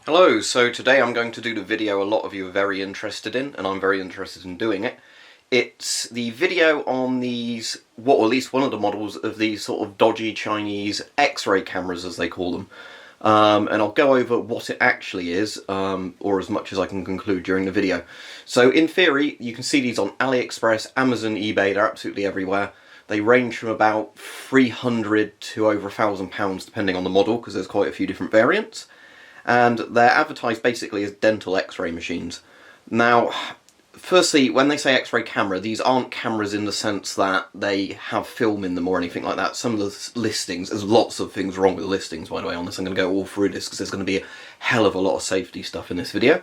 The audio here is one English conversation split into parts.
Hello, so today I'm going to do the video a lot of you are very interested in, and I'm very interested in doing it. It's the video on these, or at least one of the models of these sort of dodgy Chinese X-ray cameras as they call them. And I'll go over what it actually is, or as much as I can conclude during the video. So in theory, you can see these on AliExpress, Amazon, eBay, they're absolutely everywhere. They range from about 300 to over £1,000 depending on the model, because there's quite a few different variants. And they're advertised basically as dental X-ray machines. Now, firstly, when they say X-ray camera, these aren't cameras in the sense that they have film in them or anything like that. Some of the listings, there's lots of things wrong with the listings, by the way, on this. I'm going to go all through this because there's going to be a hell of a lot of safety stuff in this video.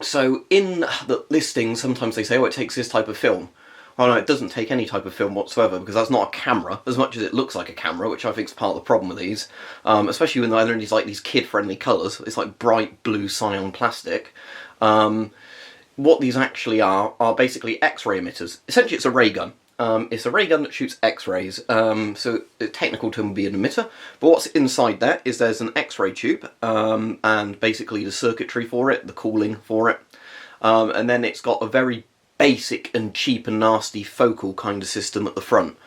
So in the listings, sometimes they say, oh, it takes this type of film. Oh no, it doesn't take any type of film whatsoever, because that's not a camera, as much as it looks like a camera, which I think is part of the problem with these. Especially when they're in these kid-friendly colours. It's like bright blue cyan plastic. What these actually are basically X-ray emitters. Essentially it's a ray gun. It's a ray gun that shoots X-rays, so the technical term would be an emitter. But what's inside there is there's an X-ray tube, and basically the circuitry for it, the cooling for it. And then it's got a very basic and cheap and nasty focal kind of system at the front.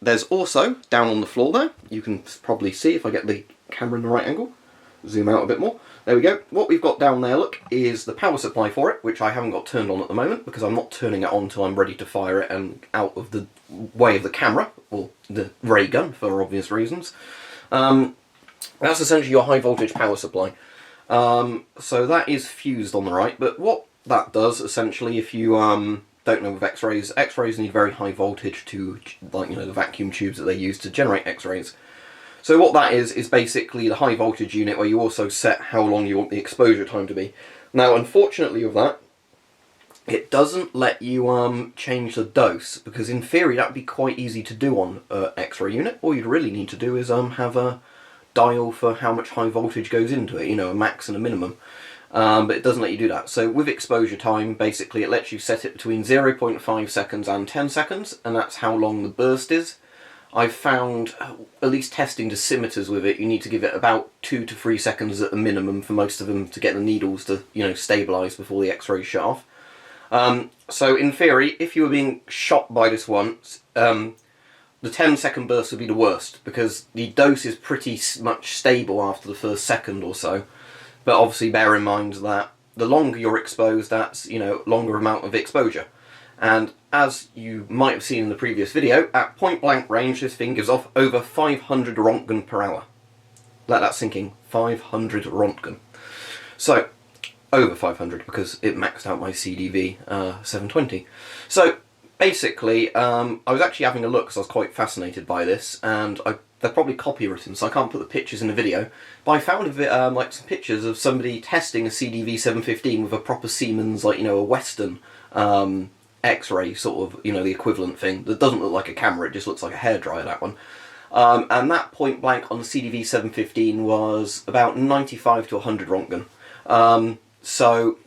There's also, down on the floor there, you can probably see if I get the camera in the right angle, zoom out a bit more, there we go. What we've got down there, look, is the power supply for it, which I haven't got turned on at the moment because I'm not turning it on until I'm ready to fire it and out of the way of the camera, or the ray gun for obvious reasons. That's essentially your high voltage power supply. So that is fused on the right, but what that does, essentially, if you don't know with X-rays, X-rays need very high voltage to, like, the vacuum tubes that they use to generate X-rays. So what that is basically the high voltage unit where you also set how long you want the exposure time to be. Now, unfortunately with that, it doesn't let you change the dose, because in theory that'd be quite easy to do on an X-ray unit. All you'd really need to do is have a dial for how much high voltage goes into it, a max and a minimum. But it doesn't let you do that. So with exposure time, basically it lets you set it between 0.5 seconds and 10 seconds, and that's how long the burst is. I've found, at least testing dosimeters with it, you need to give it about 2 to 3 seconds at a minimum for most of them to get the needles to, stabilise before the X-rays shut off. So in theory, if you were being shot by this once, the 10-second burst would be the worst, because the dose is pretty much stable after the first second or so. But obviously bear in mind that the longer you're exposed, that's, longer amount of exposure. And as you might have seen in the previous video, at point blank range this thing gives off over 500 Rontgen per hour. Let that sink in, 500 Rontgen. So, over 500 because it maxed out my CDV 720. So, basically, I was actually having a look because I was quite fascinated by this, and they're probably copywritten, so I can't put the pictures in the video. But I found a bit, some pictures of somebody testing a CDV 715 with a proper Siemens, a Western X-ray sort of, the equivalent thing that doesn't look like a camera. It just looks like a hairdryer, that one. And that point blank on the CDV 715 was about 95 to 100 Rontgen. So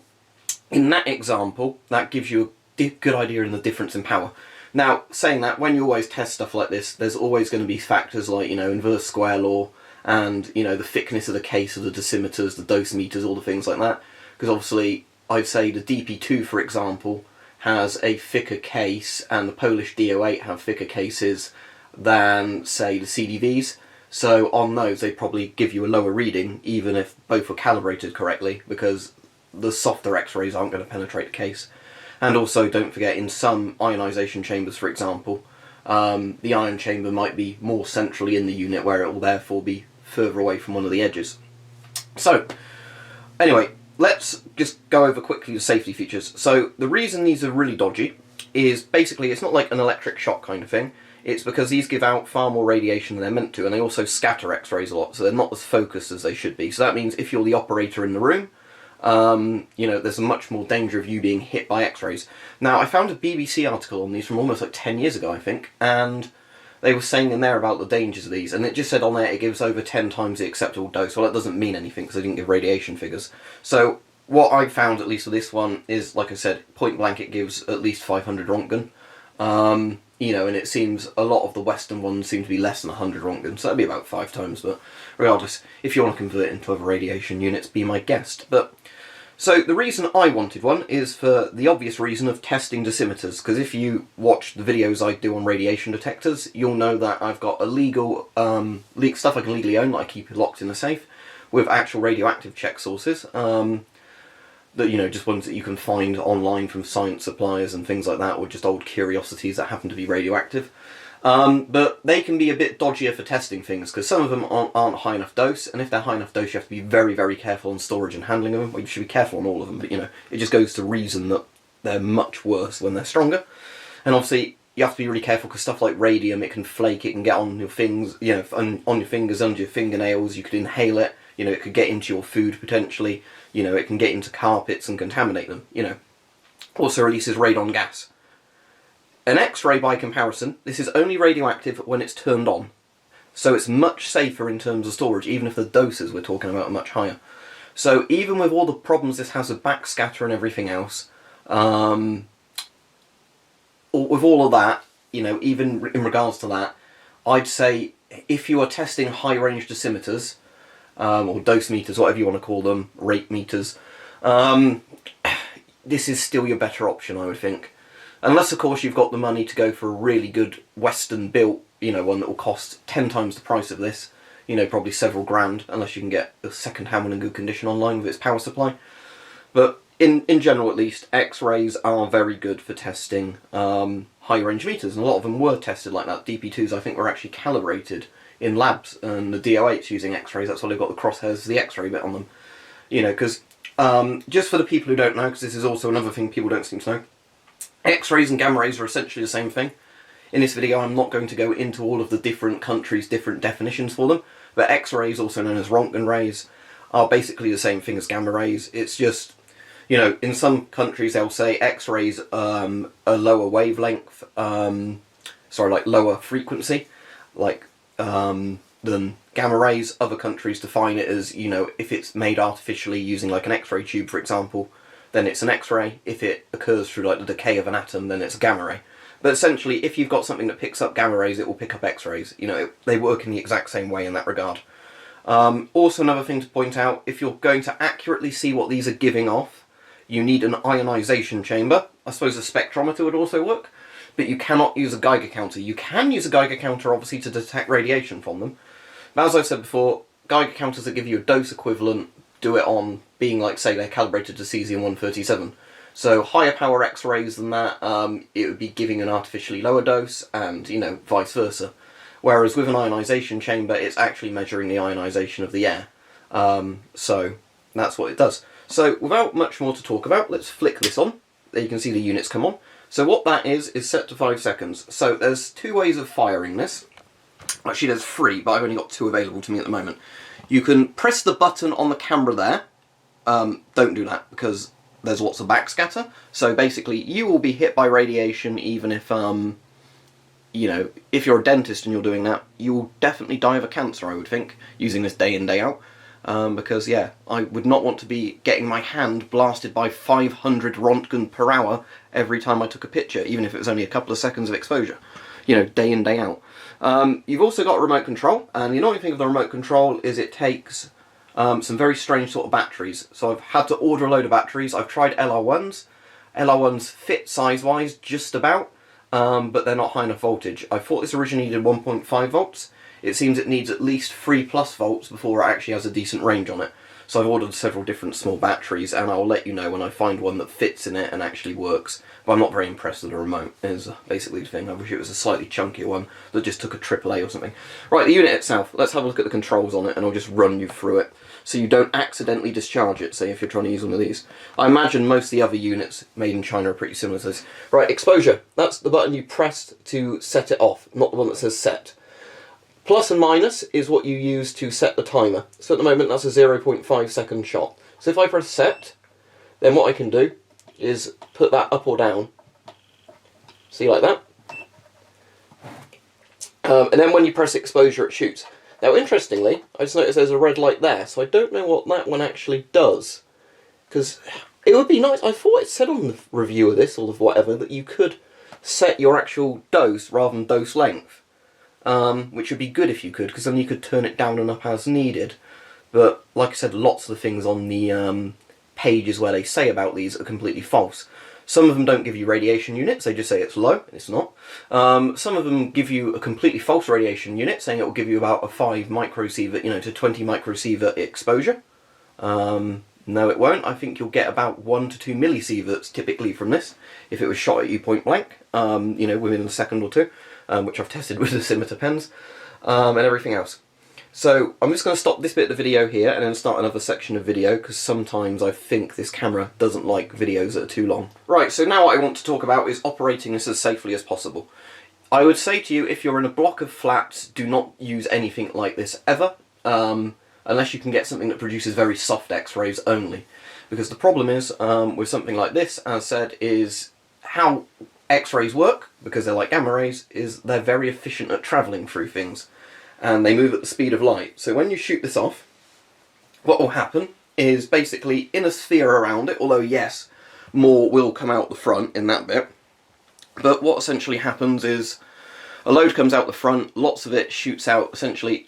in that example, that gives you a good idea in the difference in power. Now, saying that, when you always test stuff like this, there's always going to be factors like, inverse square law, and, the thickness of the case of the dosimeters, the dose meters, all the things like that. Because obviously, I'd say the DP2, for example, has a thicker case, and the Polish D08 have thicker cases than, say, the CDVs. So on those, they probably give you a lower reading, even if both were calibrated correctly, because the softer X-rays aren't going to penetrate the case. And also, don't forget, in some ionisation chambers, for example, the ion chamber might be more centrally in the unit, where it will therefore be further away from one of the edges. So, anyway, let's just go over quickly the safety features. So, the reason these are really dodgy is basically, it's not like an electric shock kind of thing. It's because these give out far more radiation than they're meant to, and they also scatter X-rays a lot, so they're not as focused as they should be. So that means if you're the operator in the room, there's a much more danger of you being hit by X-rays. Now, I found a BBC article on these from almost like 10 years ago, I think, and they were saying in there about the dangers of these, and it just said on there it gives over 10 times the acceptable dose. Well, that doesn't mean anything because they didn't give radiation figures. So what I found, at least with this one, is, like I said, point blank it gives at least 500 Rontgen. You know, and it seems a lot of the Western ones seem to be less than 100 Rontgen, so that'd be about 5 times, but regardless, if you want to convert it into other radiation units, be my guest. But so the reason I wanted one is for the obvious reason of testing dosimeters, because if you watch the videos I do on radiation detectors, you'll know that I've got illegal stuff I can legally own that I keep locked in the safe, with actual radioactive check sources. That, you know, just ones that you can find online from science suppliers and things like that, or just old curiosities that happen to be radioactive. But they can be a bit dodgier for testing things, because some of them aren't high enough dose, and if they're high enough dose you have to be very, very careful on storage and handling of them. Well, you should be careful on all of them, but you know, it just goes to reason that they're much worse when they're stronger. And obviously you have to be really careful, because stuff like radium, it can flake, it can get on your fingers, you know, on your fingers, under your fingernails, you could inhale it, you know, it could get into your food potentially. You know, it can get into carpets and contaminate them, you know. Also releases radon gas. An X-ray, by comparison, this is only radioactive when it's turned on. So it's much safer in terms of storage, even if the doses we're talking about are much higher. So even with all the problems this has with backscatter and everything else, with all of that, you know, even in regards to that, I'd say if you are testing high-range dosimeters, or dose meters, whatever you want to call them, rate meters, this is still your better option, I would think. Unless, of course, you've got the money to go for a really good Western-built, you know, one that will cost 10 times the price of this, you know, probably several grand, unless you can get a second-hand one in good condition online with its power supply. But in general, at least, X-rays are very good for testing high-range meters, and a lot of them were tested like that. DP2s, I think, were actually calibrated in labs, and the DO8's using X-rays. That's why they've got the crosshairs, the X-ray bit on them. You know, because just for the people who don't know, because this is also another thing people don't seem to know, X-rays and gamma rays are essentially the same thing. In this video, I'm not going to go into all of the different countries' different definitions for them, but X-rays, also known as Rontgen rays, are basically the same thing as gamma rays. It's just, you know, in some countries they'll say X-rays are lower wavelength, like lower frequency, like than gamma rays. Other countries define it as, you know, if it's made artificially using like an X-ray tube, for example, then it's an X-ray. If it occurs through like the decay of an atom, then it's a gamma ray. But essentially, if you've got something that picks up gamma rays, it will pick up X-rays. You know, they work in the exact same way in that regard. Also, another thing to point out, if you're going to accurately see what these are giving off, you need an ionization chamber. I suppose a spectrometer would also work, but you cannot use a Geiger counter. You can use a Geiger counter, obviously, to detect radiation from them. But as I've said before, Geiger counters that give you a dose equivalent do it on being like, say, they're calibrated to cesium-137. So higher power X-rays than that, it would be giving an artificially lower dose, and, you know, vice versa. Whereas with an ionization chamber, it's actually measuring the ionization of the air. So that's what it does. So without much more to talk about, let's flick this on. There you can see the units come on. So what that is set to 5 seconds. So there's 2 ways of firing this. Actually, there's 3, but I've only got 2 available to me at the moment. You can press the button on the camera there. Don't do that, because there's lots of backscatter. So basically, you will be hit by radiation even if, you know, if you're a dentist and you're doing that, you will definitely die of a cancer, I would think, using this day in, day out. Because, yeah, I would not want to be getting my hand blasted by 500 Rontgen per hour every time I took a picture, even if it was only a couple of seconds of exposure. You know, day in, day out. You've also got a remote control, and the annoying thing of the remote control is it takes some very strange sort of batteries. So I've had to order a load of batteries. I've tried LR1s. LR1s fit size-wise just about, but they're not high enough voltage. I thought this originally needed 1.5 volts. It seems it needs at least 3+ volts before it actually has a decent range on it. So I've ordered several different small batteries, and I'll let you know when I find one that fits in it and actually works. But I'm not very impressed with the remote, is basically the thing. I wish it was a slightly chunkier one that just took a AAA or something. Right, the unit itself. Let's have a look at the controls on it, and I'll just run you through it, so you don't accidentally discharge it, say, if you're trying to use one of these. I imagine most of the other units made in China are pretty similar to this. Right, exposure. That's the button you pressed to set it off, not the one that says set. Plus and minus is what you use to set the timer. So at the moment that's a 0.5 second shot. So if I press set, then what I can do is put that up or down. See, like that. And then when you press exposure, it shoots. Now interestingly, I just noticed there's a red light there, so I don't know what that one actually does. Because it would be nice, I thought it said on the review of this, or of whatever, that you could set your actual dose rather than dose length, which would be good if you could, because then you could turn it down and up as needed. But like I said, lots of the things on the pages where they say about these are completely false. Some of them don't give you radiation units, they just say it's low, it's not. Some of them give you a completely false radiation unit, saying it will give you about a 5 microsievert, to 20 microsievert exposure. No, it won't. I think you'll get about 1 to 2 millisieverts typically from this, if it was shot at you point blank, within a second or two, which I've tested with the dosimeter pens, and everything else. So I'm just going to stop this bit of the video here and then start another section of video, because sometimes I think this camera doesn't like videos that are too long. Right, so now what I want to talk about is operating this as safely as possible. I would say to you, if you're in a block of flats, do not use anything like this ever, unless you can get something that produces very soft X-rays only. Because the problem is, with something like this, as said, is how X-rays work, because they're like gamma rays, is they're very efficient at travelling through things. And they move at the speed of light. So when you shoot this off, what will happen is basically in a sphere around it, although yes, more will come out the front in that bit. But what essentially happens is a load comes out the front, lots of it shoots out essentially.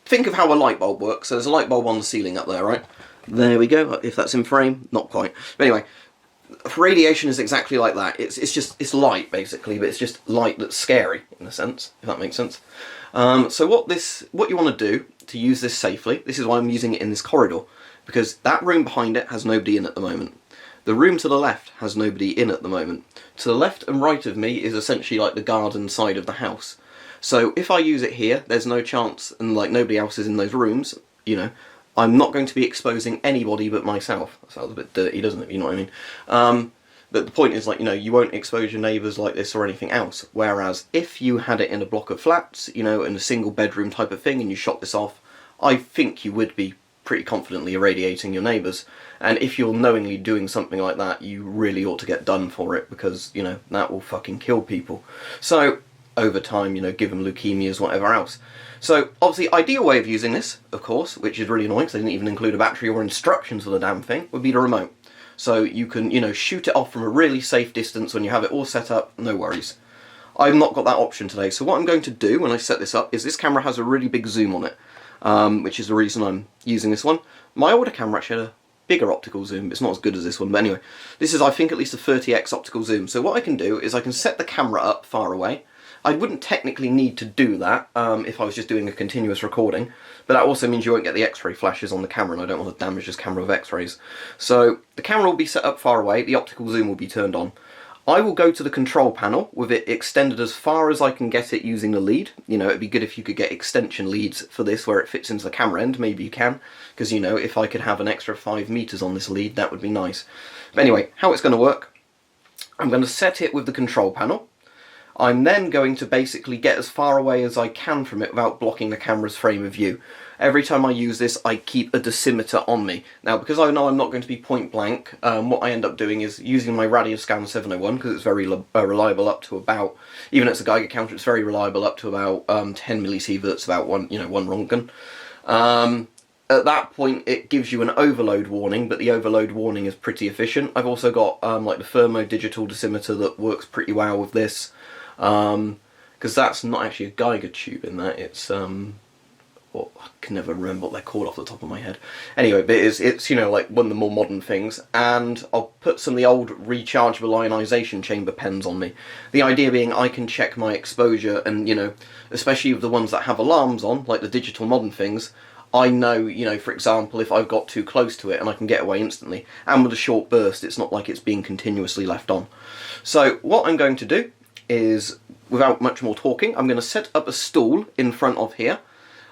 Think of how a light bulb works. So there's a light bulb on the ceiling up there, right? There we go, if that's in frame, not quite. But anyway, radiation is exactly like that. It's light basically, but it's just light that's scary in a sense, if that makes sense. So what you want to do to use this safely, this is why I'm using it in this corridor, because that room behind it has nobody in at the moment. The room to the left has nobody in at the moment. To the left and right of me is essentially like the garden side of the house. So if I use it here, there's no chance, and like nobody else is in those rooms, I'm not going to be exposing anybody but myself. That sounds a bit dirty, doesn't it? You know what I mean? But the point is, you won't expose your neighbours like this or anything else. Whereas if you had it in a block of flats, in a single bedroom type of thing, and you shot this off, I think you would be pretty confidently irradiating your neighbours. And if you're knowingly doing something like that, you really ought to get done for it, because, that will fucking kill people. So, over time, give them leukemias, whatever else. So, obviously, ideal way of using this, of course, which is really annoying because they didn't even include a battery or instructions for the damn thing, would be the remote. So you can, shoot it off from a really safe distance when you have it all set up, no worries. I've not got that option today, so what I'm going to do when I set this up is this camera has a really big zoom on it, which is the reason I'm using this one. My older camera actually had a bigger optical zoom, but it's not as good as this one, but anyway. This is, I think, at least a 30x optical zoom, so what I can do is I can set the camera up far away. I wouldn't technically need to do that if I was just doing a continuous recording, but that also means you won't get the X-ray flashes on the camera, and I don't want to damage this camera with X-rays. So the camera will be set up far away, the optical zoom will be turned on. I will go to the control panel with it extended as far as I can get it using the lead. It'd be good if you could get extension leads for this where it fits into the camera end, maybe you can, because if I could have an extra 5 meters on this lead, that would be nice. But anyway, how it's going to work, I'm going to set it with the control panel. I'm then going to basically get as far away as I can from it without blocking the camera's frame of view. Every time I use this, I keep a dosimeter on me. Now, because I know I'm not going to be point blank, what I end up doing is using my Radioscan 701, because it's very reliable up to about, even as a Geiger counter, it's very reliable up to about 10 millisieverts, about one Roentgen. At that point, it gives you an overload warning, but the overload warning is pretty efficient. I've also got like the Thermo digital dosimeter that works pretty well with this. Because that's not actually a Geiger tube in that, it's, well, I can never remember what they're called off the top of my head. Anyway, but it's like one of the more modern things, and I'll put some of the old rechargeable ionisation chamber pens on me. The idea being I can check my exposure, and, especially with the ones that have alarms on, like the digital modern things, I know, for example, if I've got too close to it and I can get away instantly, and with a short burst, it's not like it's being continuously left on. So what I'm going to do is, without much more talking, I'm going to set up a stool in front of here,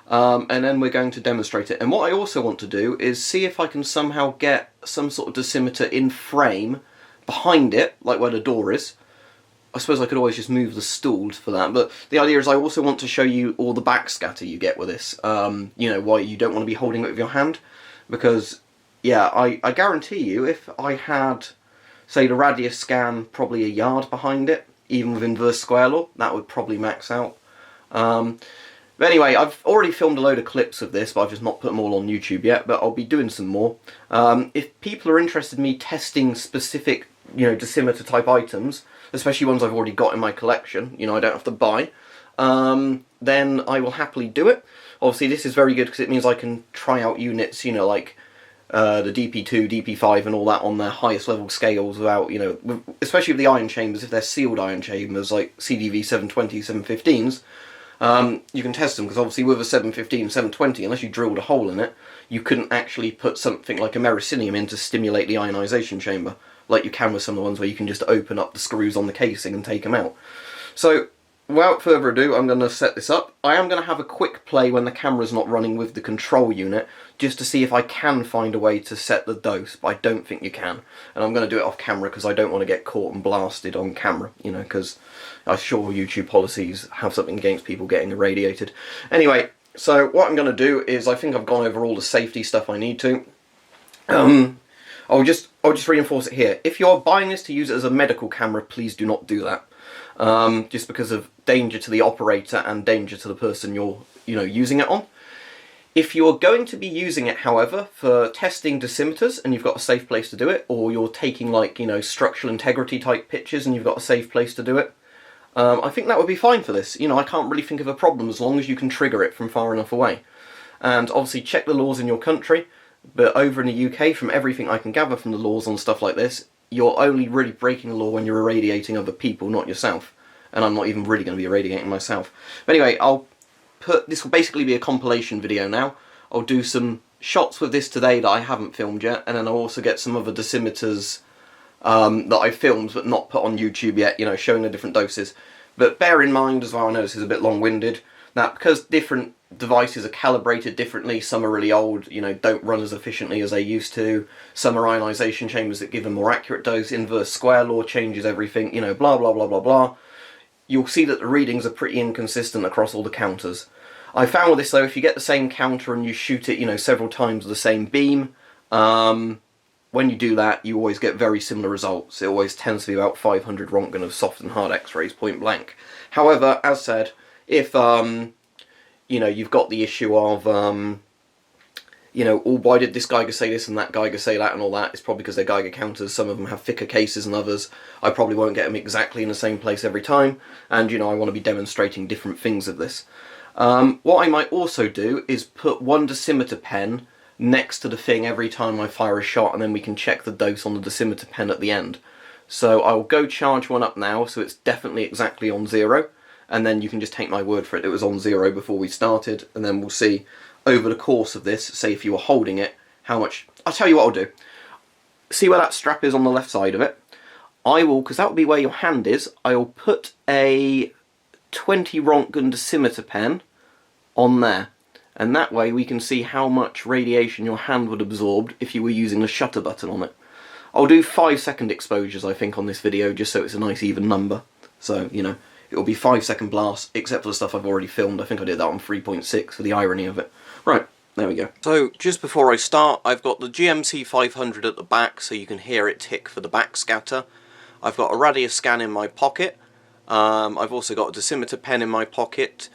and then we're going to demonstrate it. And what I also want to do is see if I can somehow get some sort of dosimeter in frame behind it, like where the door is. I suppose I could always just move the stool for that, but the idea is I also want to show you all the backscatter you get with this. Why you don't want to be holding it with your hand, because, yeah, I guarantee you, if I had, say, the Radioscan probably a yard behind it, even with inverse square law, that would probably max out. But anyway, I've already filmed a load of clips of this, but I've just not put them all on YouTube yet, but I'll be doing some more. If people are interested in me testing specific, dosimeter type items, especially ones I've already got in my collection, you know, I don't have to buy, then I will happily do it. Obviously this is very good because it means I can try out units, you know, like the DP2, DP5 and all that on their highest level scales without, you know, especially with the ion chambers, if they're sealed ion chambers like CDV 720, 715s, you can test them, because obviously with a 715, 720, unless you drilled a hole in it, you couldn't actually put something like americium in to stimulate the ionization chamber, like you can with some of the ones where you can just open up the screws on the casing and take them out. So, without further ado, I'm going to set this up. I am going to have a quick play when the camera's not running with the control unit, just to see if I can find a way to set the dose, but I don't think you can. And I'm going to do it off camera because I don't want to get caught and blasted on camera, you know, because I'm sure YouTube policies have something against people getting irradiated. Anyway, so what I'm going to do is, I think I've gone over all the safety stuff I need to. I'll just reinforce it here. If you're buying this to use it as a medical camera, please do not do that. Just because of danger to the operator and danger to the person you're, you know, using it on. If you're going to be using it, however, for testing dosimeters and you've got a safe place to do it, or you're taking, like, you know, structural integrity type pictures and you've got a safe place to do it, I think that would be fine for this. You know, I can't really think of a problem as long as you can trigger it from far enough away. And obviously check the laws in your country, but over in the UK, from everything I can gather from the laws on stuff like this, you're only really breaking the law when you're irradiating other people, not yourself. And I'm not even really going to be irradiating myself. But anyway, this will basically be a compilation video now. I'll do some shots with this today that I haven't filmed yet, and then I'll also get some other dosimeters that I filmed but not put on YouTube yet, you know, showing the different doses. But bear in mind as well, I know this is a bit long-winded, that because different devices are calibrated differently, some are really old, you know, don't run as efficiently as they used to, some are ionization chambers that give a more accurate dose, inverse square law changes everything, you know, blah blah blah blah blah. You'll see that the readings are pretty inconsistent across all the counters. I found with this though, if you get the same counter and you shoot it, you know, several times with the same beam, when you do that, you always get very similar results. It always tends to be about 500 Rontgen of soft and hard X-rays point blank. However, as said, if you know, you've got the issue of you know, oh, why did this Geiger say this and that Geiger say that and all that? It's probably because they're Geiger counters. Some of them have thicker cases than others. I probably won't get them exactly in the same place every time, and you know, I want to be demonstrating different things of this. What I might also do is put one dosimeter pen next to the thing every time I fire a shot, and then we can check the dose on the dosimeter pen at the end. So I'll go charge one up now, so it's definitely exactly on 0, and then you can just take my word for it, it was on 0 before we started, and then we'll see over the course of this, say if you were holding it, how much. I'll tell you what I'll do. See where that strap is on the left side of it? I will, because that will be where your hand is, I will put a 20 Rontgen dosimeter pen on there. And that way we can see how much radiation your hand would absorb if you were using the shutter button on it. I'll do 5-second exposures, I think, on this video, just so it's a nice even number. So, you know, it'll be 5-second blasts, except for the stuff I've already filmed. I think I did that on 3.6 for the irony of it. Right, there we go. So, just before I start, I've got the GMC 500 at the back, so you can hear it tick for the backscatter. I've got a radius scan in my pocket. I've also got a dosimeter pen in my pocket.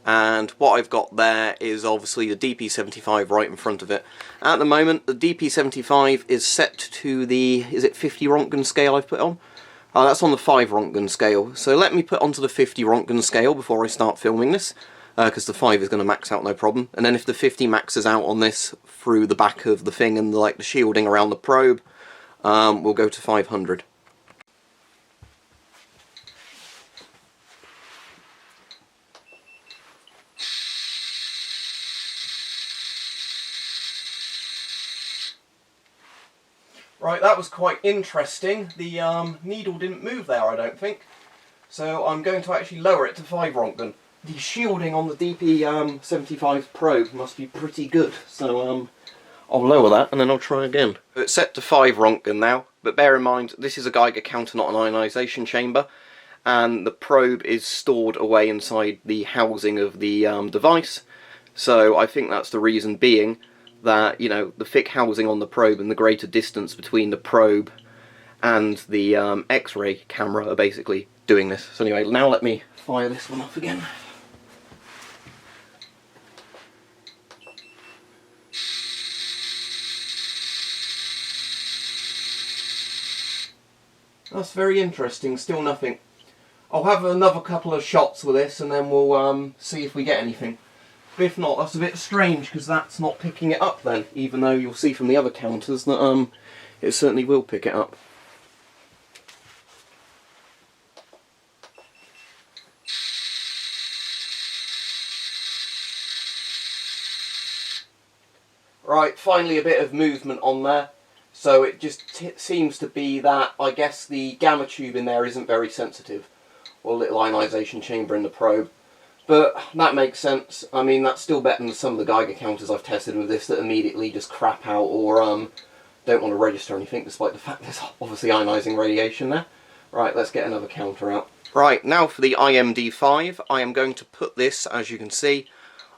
And what I've got there is obviously the DP75 right in front of it. At the moment, the DP75 is set to the, is it 50 Rontgen scale I've put on? That's on the 5 Rontgen scale. So let me put onto the 50 Rontgen scale before I start filming this, because the 5 is going to max out no problem. And then if the 50 maxes out on this through the back of the thing and the shielding around the probe, we'll go to 500. Right, that was quite interesting. The needle didn't move there, I don't think. So I'm going to actually lower it to 5 Rontgen. The shielding on the DP75 probe must be pretty good, so I'll lower that and then I'll try again. It's set to 5 Rontgen now, but bear in mind this is a Geiger counter, not an ionization chamber, and the probe is stored away inside the housing of the device, so I think that's the reason being that, you know, the thick housing on the probe and the greater distance between the probe and the X-ray camera are basically doing this. So anyway, now let me fire this one up again. That's very interesting, still nothing. I'll have another couple of shots with this and then we'll see if we get anything. But if not, that's a bit strange because that's not picking it up then, even though you'll see from the other counters that it certainly will pick it up. Right, finally a bit of movement on there. So it just seems to be that, I guess, the gamma tube in there isn't very sensitive. Or little ionisation chamber in the probe. But that makes sense. I mean, that's still better than some of the Geiger counters I've tested with this that immediately just crap out or don't want to register anything, despite the fact there's obviously ionising radiation there. Right, let's get another counter out. Right, now for the IMD5, I am going to put this, as you can see,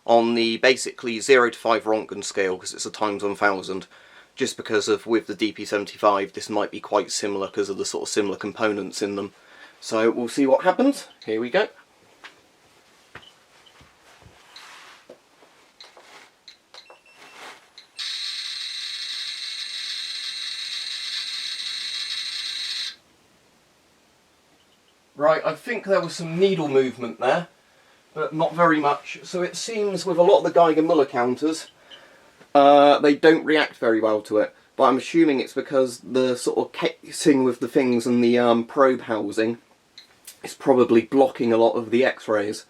on the basically 0 to 5 Rontgen scale, because it's a times 1000. Just because of, with the DP75, this might be quite similar because of the sort of similar components in them. So we'll see what happens. Here we go. Right, I think there was some needle movement there, but not very much. So it seems with a lot of the Geiger-Müller counters, they don't react very well to it. But I'm assuming it's because the sort of casing with the things and the probe housing is probably blocking a lot of the X-rays.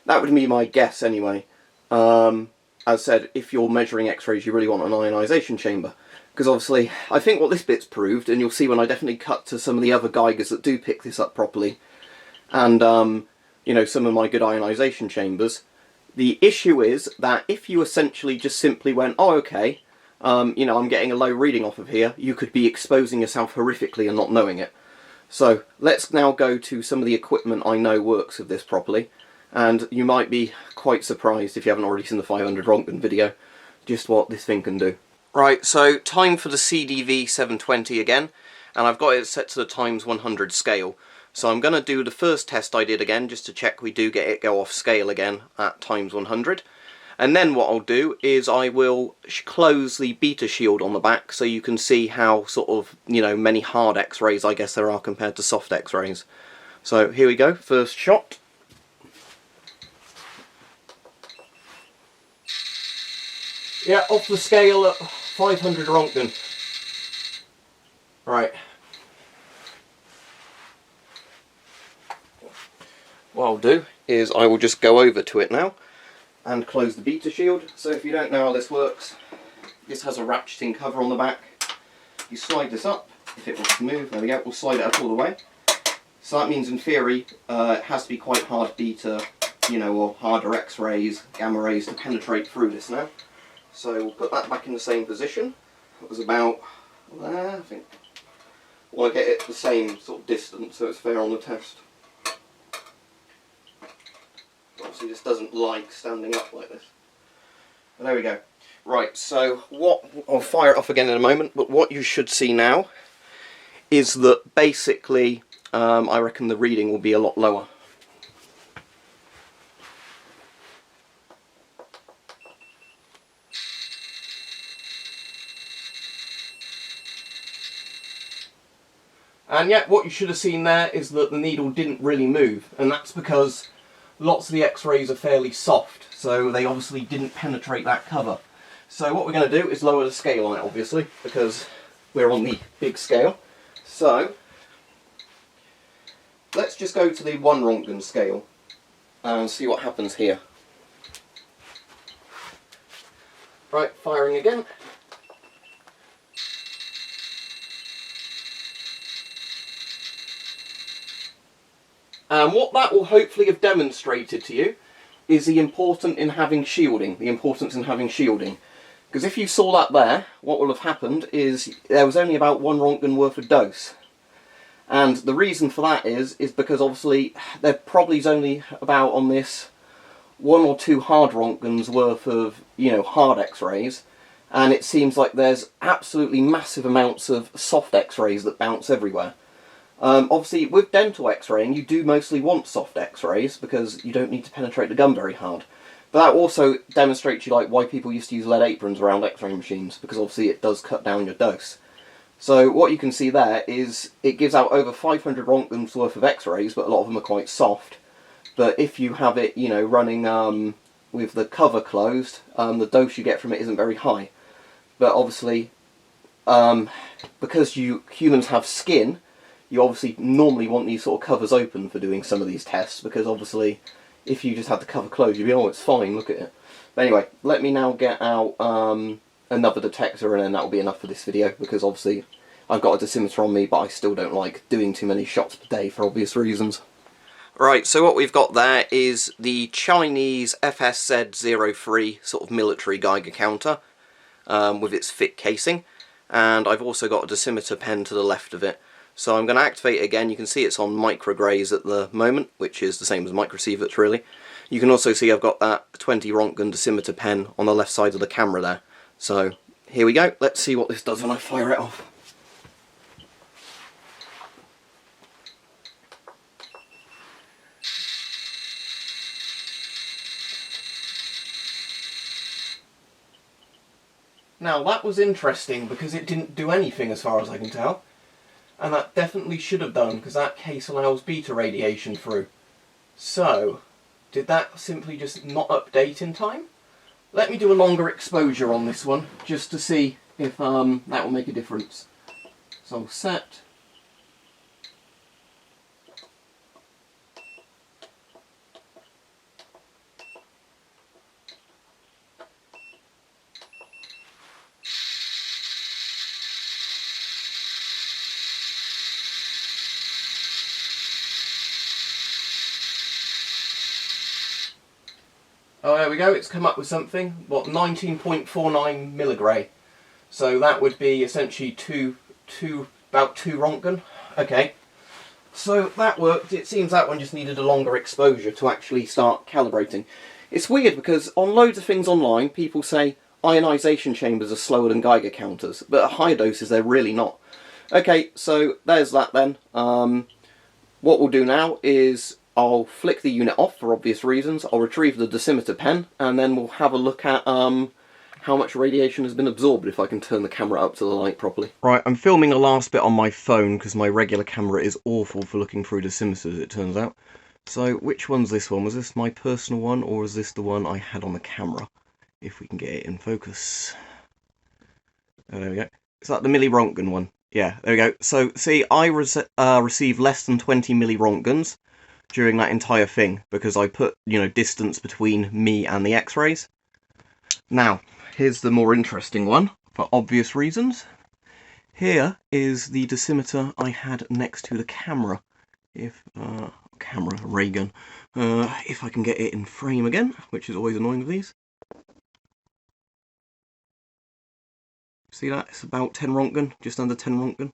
That would be my guess anyway. As I said, if you're measuring X-rays, you really want an ionisation chamber. Because obviously, I think what this bit's proved, and you'll see when I definitely cut to some of the other Geigers that do pick this up properly, and you know, some of my good ionisation chambers, the issue is that if you essentially just simply went, oh okay, you know, I'm getting a low reading off of here, you could be exposing yourself horrifically and not knowing it. So let's now go to some of the equipment I know works with this properly, and you might be quite surprised if you haven't already seen the 500 Rontgen video, just what this thing can do. Right, so time for the CDV 720 again, and I've got it set to the times 100 scale. So I'm going to do the first test I did again, just to check we do get it go off scale again at times 100. And then what I'll do is I will close the beta shield on the back so you can see how sort of, you know, many hard X-rays I guess there are compared to soft X-rays. So here we go, first shot. Yeah, off the scale at 500 Rontgen. Right. What I'll do is I will just go over to it now and close the beta shield. So if you don't know how this works, this has a ratcheting cover on the back. You slide this up, if it wants to move, there we go, we'll slide it up all the way. So that means in theory it has to be quite hard beta, you know, or harder X-rays, gamma rays to penetrate through this now. So we'll put that back in the same position. It was about there, I think. I want to get it the same sort of distance so it's fair on the test. Obviously this doesn't like standing up like this. But there we go. Right, so what, I'll fire it off again in a moment, but what you should see now is that basically I reckon the reading will be a lot lower. And yet what you should have seen there is that the needle didn't really move, and that's because lots of the X-rays are fairly soft, so they obviously didn't penetrate that cover. So what we're going to do is lower the scale on it, obviously, because we're on the big scale. So let's just go to the 1 Rontgen scale and see what happens here. Right, firing again. And what that will hopefully have demonstrated to you is the importance in having shielding. Because if you saw that there, what will have happened is there was only about 1 Rontgen worth of dose. And the reason for that is because obviously there probably is only about on this 1 or 2 hard Rontgens worth of, you know, hard X-rays. And it seems like there's absolutely massive amounts of soft X-rays that bounce everywhere. Obviously, with dental X-raying, you do mostly want soft X-rays because you don't need to penetrate the gum very hard. But that also demonstrates you like why people used to use lead aprons around X-ray machines, because obviously it does cut down your dose. So what you can see there is it gives out over 500 Rontgens worth of X-rays, but a lot of them are quite soft. But if you have it, you know, running with the cover closed, the dose you get from it isn't very high. But obviously, because humans have skin, you obviously normally want these sort of covers open for doing some of these tests, because obviously if you just had the cover closed, you'd be, oh, it's fine, look at it. But anyway, let me now get out another detector, and then that'll be enough for this video, because obviously I've got a dosimeter on me, but I still don't like doing too many shots per day for obvious reasons. Right, so what we've got there is the Chinese FSZ-03 sort of military Geiger counter with its thick casing, and I've also got a dosimeter pen to the left of it. So I'm going to activate it again. You can see it's on micrograys at the moment, which is the same as microsieverts really. You can also see I've got that 20 Rontgen dosimeter pen on the left side of the camera there. So here we go, let's see what this does when I fire it off. Now that was interesting because it didn't do anything as far as I can tell. And that definitely should have done, because that case allows beta radiation through. So, did that simply just not update in time? Let me do a longer exposure on this one, just to see if that will make a difference. So I'll set. Oh, there we go, it's come up with something. What, 19.49 milligray. So that would be essentially about 2 Rontgen. Okay. So that worked. It seems that one just needed a longer exposure to actually start calibrating. It's weird because on loads of things online, people say ionisation chambers are slower than Geiger counters, but at higher doses they're really not. Okay, so there's that then. What we'll do now is I'll flick the unit off for obvious reasons, I'll retrieve the dosimeter pen, and then we'll have a look at how much radiation has been absorbed, if I can turn the camera up to the light properly. Right, I'm filming the last bit on my phone because my regular camera is awful for looking through dosimeters, it turns out. So which one's this one? Was this my personal one, or is this the one I had on the camera? If we can get it in focus. Oh, there we go. Is that the millirontgen one? Yeah, there we go. So, see, I received less than 20 millirontgens during that entire thing, because I put, you know, distance between me and the X-rays. Now, here's the more interesting one, for obvious reasons. Here is the dosimeter I had next to the camera. If, camera, ray gun. If I can get it in frame again, which is always annoying with these. See that? It's about 10 Rontgen, just under 10 Rontgen.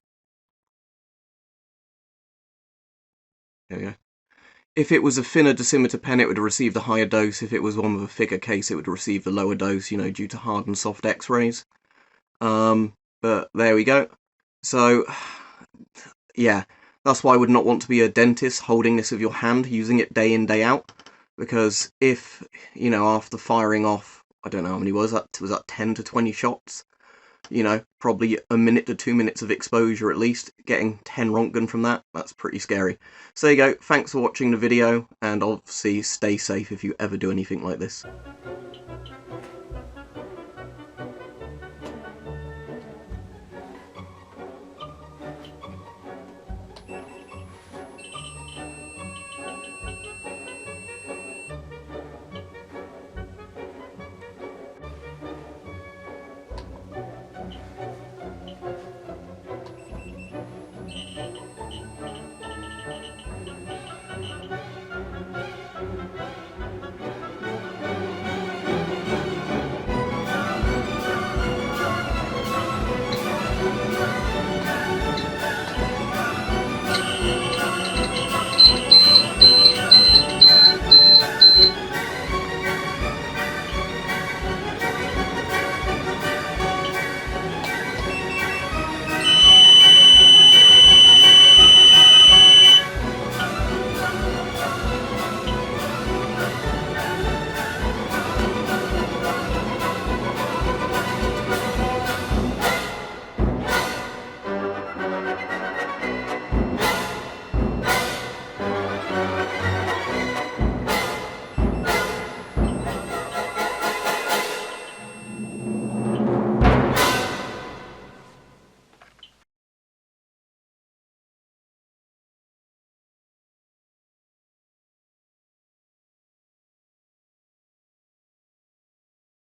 There we go. If it was a thinner dosimeter pen, it would have received a higher dose. If it was one with a thicker case, it would have received the lower dose, you know, due to hard and soft X-rays. But there we go. So, yeah, that's why I would not want to be a dentist holding this with your hand, using it day in, day out. Because if, you know, after firing off, I don't know how many was that 10 to 20 shots? You know, probably a minute to 2 minutes of exposure at least, getting 10 Rontgen from that, that's pretty scary. So there you go, thanks for watching the video, and obviously stay safe if you ever do anything like this.